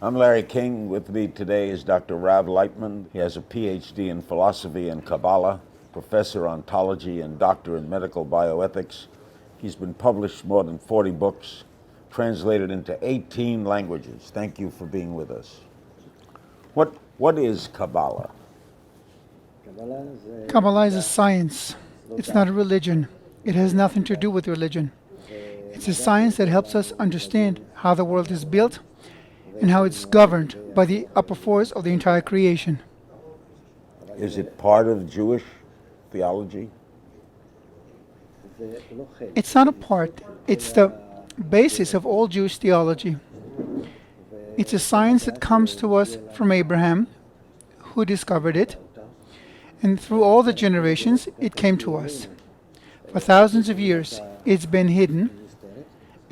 I'm Larry King. With me today is Dr. Rav Laitman. He has a PhD in philosophy and Kabbalah, professor ontology, and doctor in medical bioethics. He's been published more than 40 books, translated into 18 languages. Thank you for being with us. What is Kabbalah? Kabbalah is a science. It's not a religion. It has nothing to do with religion. It's a science that helps us understand how the world is built and how it's governed by the upper force of the entire creation. Is it part of Jewish theology? It's not a part, it's the basis of all Jewish theology. It's a science that comes to us from Abraham, who discovered it, and through all the generations it came to us. For thousands of years it's been hidden,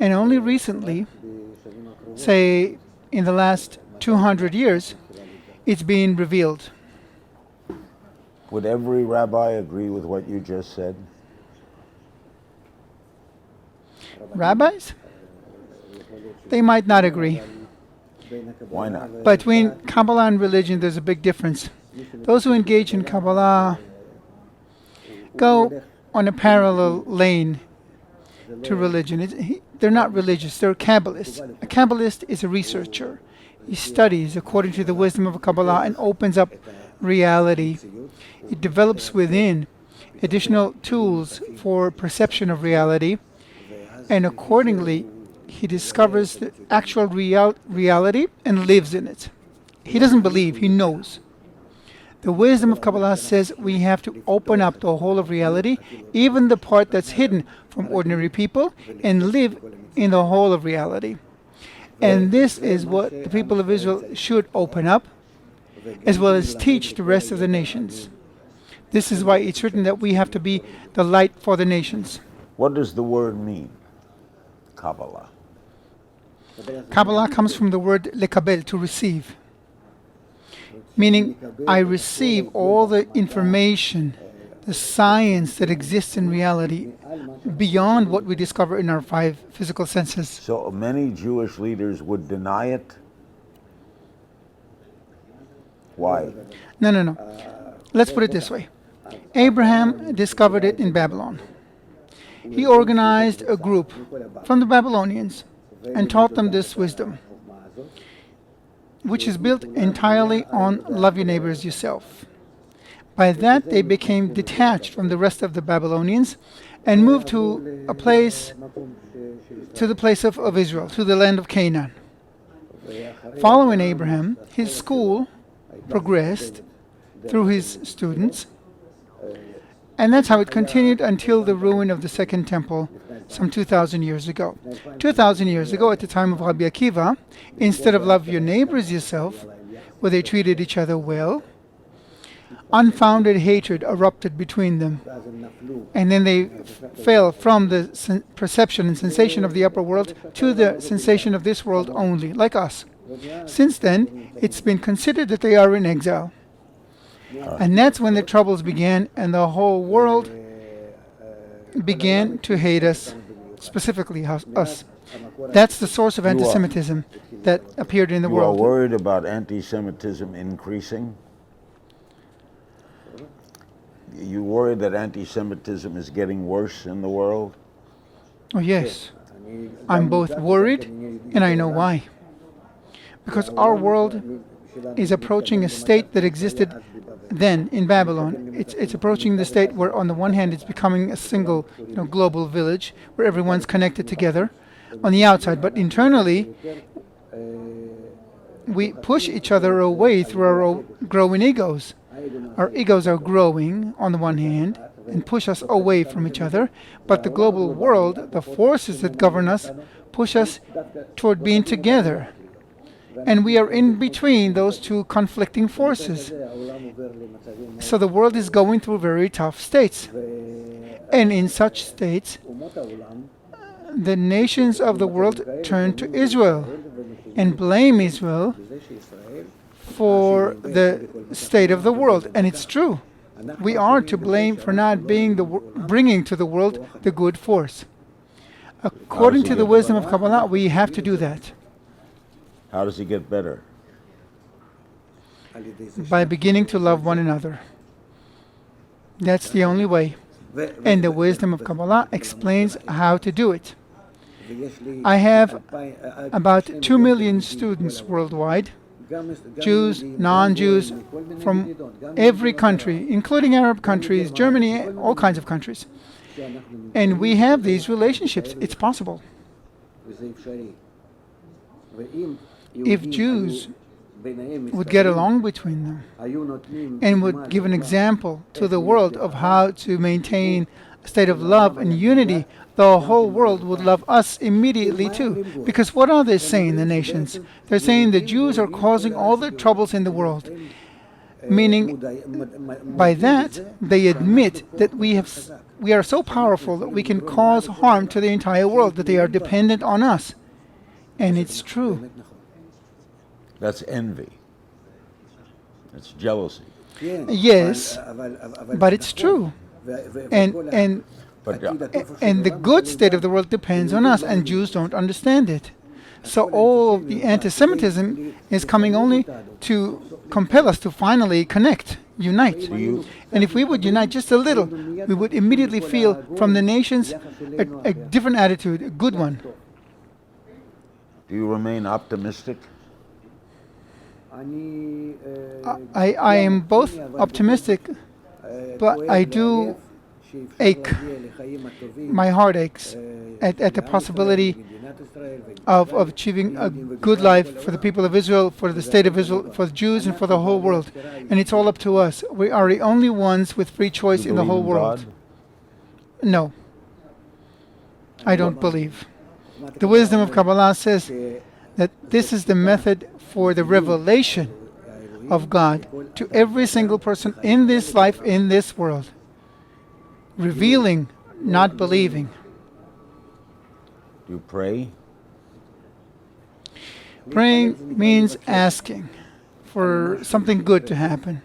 and only recently, say in the last 200 years, it's being revealed. Would every rabbi agree with what you just said? Rabbis? They might not agree. Why not? Between Kabbalah and religion, there's a big difference. Those who engage in Kabbalah go on a parallel lane to religion. They're not religious, they're Kabbalists. A Kabbalist is a researcher. He studies according to the wisdom of Kabbalah and opens up reality. It develops within additional tools for perception of reality, and accordingly, he discovers the actual reality and lives in it. He doesn't believe, he knows. The wisdom of Kabbalah says we have to open up the whole of reality, even the part that's hidden from ordinary people, and live in the whole of reality. And this is what the people of Israel should open up, as well as teach the rest of the nations. This is why it's written that we have to be the light for the nations. What does the word mean, Kabbalah? Kabbalah comes from the word lekabel, to receive. Meaning, I receive all the information, the science that exists in reality beyond what we discover in our five physical senses. So many Jewish leaders would deny it. Why? No. Let's put it this way. Abraham discovered it in Babylon. He organized a group from the Babylonians and taught them this wisdom, which is built entirely on love your neighbor as yourself. By that, they became detached from the rest of the Babylonians and moved to the place of Israel, to the land of Canaan. Following Abraham, his school progressed through his students, and that's how it continued until the ruin of the Second Temple some 2,000 years ago. 2,000 years ago, at the time of Rabbi Akiva, instead of love your neighbor as yourself, where they treated each other well, unfounded hatred erupted between them. And then they fell from the perception and sensation of the upper world to the sensation of this world only, like us. Since then, it's been considered that they are in exile. And that's when the troubles began, and the whole world began to hate us, specifically us. That's the source of antisemitism that appeared in the world. You are worried about anti-Semitism increasing? You worried that anti-Semitism is getting worse in the world? Oh yes. I'm both worried and I know why. Because our world is approaching a state that existed then in Babylon. It's approaching the state where on the one hand it's becoming a single global village where everyone's connected together on the outside, but internally we push each other away through our own growing egos. Our egos are growing on the one hand and push us away from each other, but the global world, the forces that govern us, push us toward being together. And we are in between those two conflicting forces. So the world is going through very tough states. And in such states, the nations of the world turn to Israel and blame Israel for the state of the world. And it's true. We are to blame for not being bringing to the world the good force. According to the wisdom of Kabbalah, we have to do that. How does he get better? By beginning to love one another. That's the only way. And the wisdom of Kabbalah explains how to do it. I have about 2 million students worldwide, Jews, non-Jews, from every country, including Arab countries, Germany, all kinds of countries. And we have these relationships. It's possible. If Jews would get along between them and would give an example to the world of how to maintain a state of love and unity, the whole world would love us immediately too. Because what are they saying, the nations? They're saying the Jews are causing all the troubles in the world. Meaning, by that, they admit that we are so powerful that we can cause harm to the entire world, that they are dependent on us. And it's true. That's envy. That's jealousy. Yes, but it's true. And the good state of the world depends on us, and Jews don't understand it. So all of the anti-Semitism is coming only to compel us to finally connect, unite. And if we would unite just a little, we would immediately feel from the nations a different attitude, a good one. Do you remain optimistic? I am both optimistic, but I do ache. My heart aches at the possibility of achieving a good life for the people of Israel, for the state of Israel, for the Jews, and for the whole world. And it's all up to us. We are the only ones with free choice in the whole world. No, I don't believe. The wisdom of Kabbalah says that this is the method for the revelation of God to every single person in this life, in this world. Revealing, not believing. Do you pray? Praying means asking for something good to happen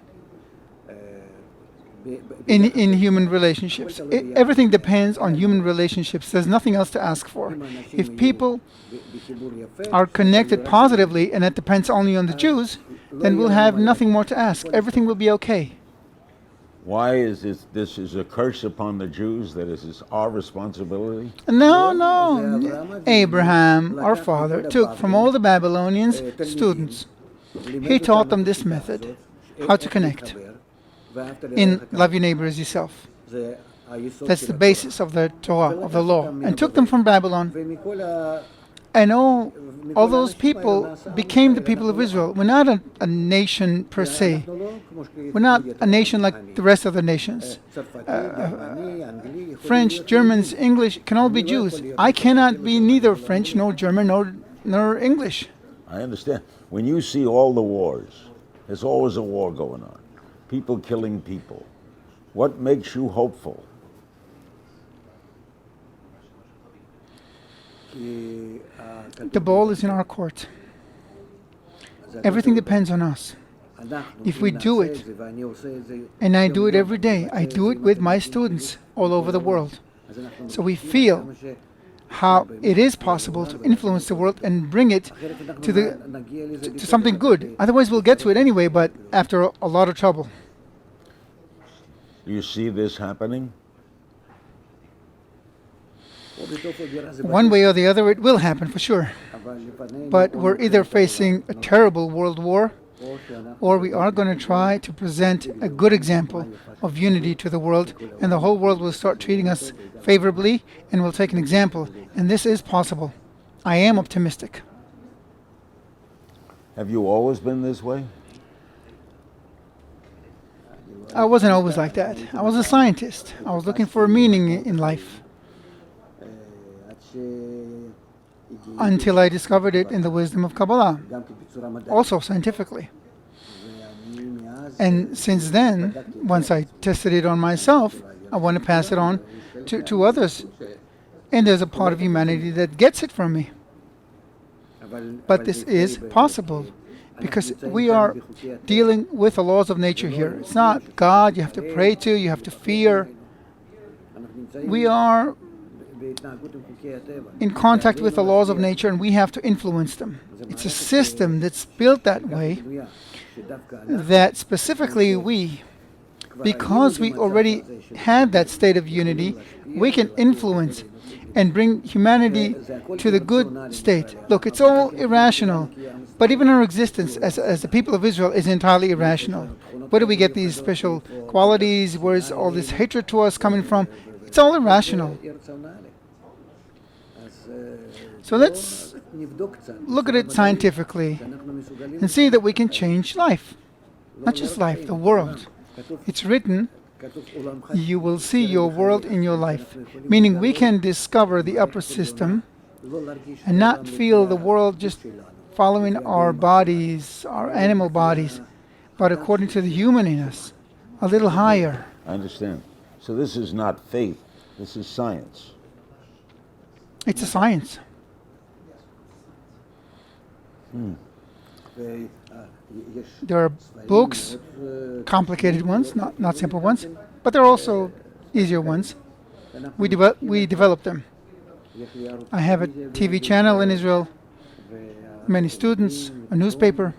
in human relationships. Everything depends on human relationships. There's nothing else to ask for. If people are connected positively and it depends only on the Jews, then we'll have nothing more to ask. Everything will be okay. Why is this is a curse upon the Jews, that it is our responsibility? No. Abraham, our father, took from all the Babylonians students. He taught them this method, how to connect. In love your neighbor as yourself. That's the basis of the Torah, of the law. And took them from Babylon. And all those people became the people of Israel. We're not a nation per se. We're not a nation like the rest of the nations. French, Germans, English can all be Jews. I cannot be neither French, nor German, nor English. I understand. When you see all the wars, there's always a war going on. People killing people. What makes you hopeful? The ball is in our court. Everything depends on us. If we do it, and I do it every day, I do it with my students all over the world. So we feel how it is possible to influence the world and bring it to something good. Otherwise we'll get to it anyway, but after a lot of trouble. Do you see this happening? One way or the other, it will happen for sure. But we're either facing a terrible world war, or we are going to try to present a good example of unity to the world, and the whole world will start treating us favorably, and we'll take an example. And this is possible. I am optimistic. Have you always been this way? I wasn't always like that. I was a scientist. I was looking for a meaning in life. Until I discovered it in the wisdom of Kabbalah, also scientifically. And since then, once I tested it on myself, I want to pass it on to others. And there's a part of humanity that gets it from me. But this is possible, because we are dealing with the laws of nature here. It's not God you have to pray to, you have to fear. We are in contact with the laws of nature, and we have to influence them. It's a system that's built that way, that specifically we, because we already had that state of unity, we can influence and bring humanity to the good state. Look, it's all irrational, but even our existence as the people of Israel is entirely irrational. Where do we get these special qualities? Where is all this hatred to us coming from? It's all irrational. So let's look at it scientifically and see that we can change life. Not just life, the world. It's written, you will see your world in your life. Meaning we can discover the upper system and not feel the world just following our bodies, our animal bodies, but according to the human in us, a little higher. I understand. So this is not faith, this is science. It's a science. There are books, complicated ones, not simple ones, but there are also easier ones. We develop them. I have a TV channel in Israel, many students, a newspaper.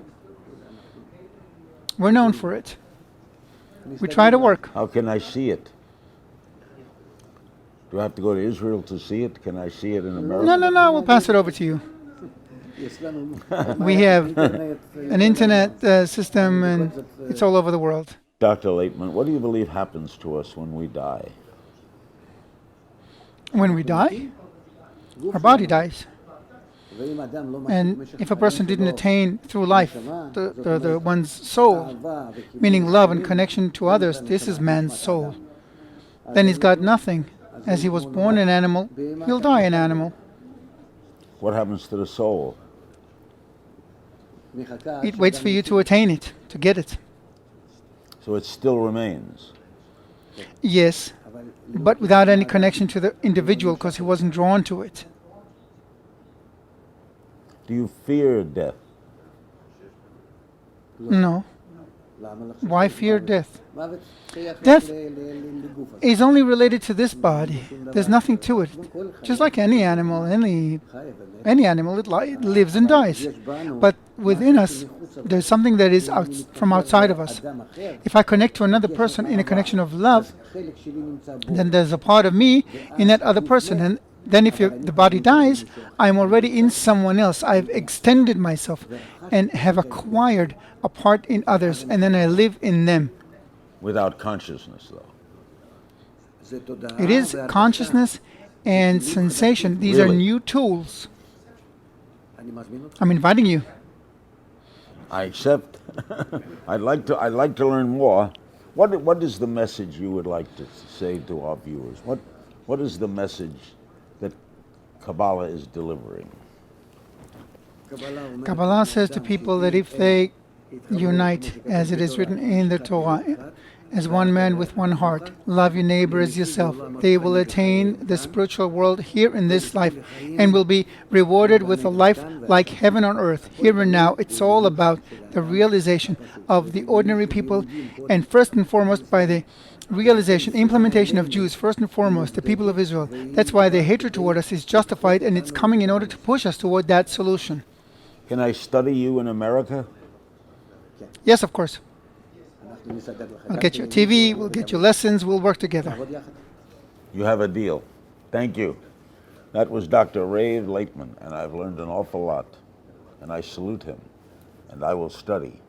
We're known for it. We try to work. How can I see it? Do I have to go to Israel to see it? Can I see it in America? No, we'll pass it over to you. We have an internet system, and it's all over the world. Dr. Laitman, what do you believe happens to us when we die? When we die, our body dies. And if a person didn't attain through life the one's soul, meaning love and connection to others, this is man's soul, then he's got nothing. As he was born an animal, he'll die an animal. What happens to the soul? It waits for you to attain it, to get it. So it still remains. Yes, but without any connection to the individual because he wasn't drawn to it. Do you fear death? No. Why fear death? Death is only related to this body. There's nothing to it. Just like any animal, it lives and dies. But within us, there's something that is from outside of us. If I connect to another person in a connection of love, then there's a part of me in that other person. And then if the body dies, I'm already in someone else. I've extended myself and have acquired a part in others, and then I live in them. Without consciousness, though. It is consciousness and sensation. These are new tools. I'm inviting you. I accept. I'd like to learn more. What is the message you would like to say to our viewers? What is the message that Kabbalah is delivering? Kabbalah says to people that if they unite, as it is written in the Torah, as one man with one heart, love your neighbor as yourself, they will attain the spiritual world here in this life and will be rewarded with a life like heaven on earth, here and now. It's all about the realization of the ordinary people, and first and foremost by the realization, implementation of Jews, first and foremost, the people of Israel. That's why their hatred toward us is justified, and it's coming in order to push us toward that solution. Can I study you in America? Yes, of course. I'll get you a TV, we'll get you lessons, we'll work together. You have a deal. Thank you. That was Dr. Rav Laitman, and I've learned an awful lot. And I salute him, and I will study.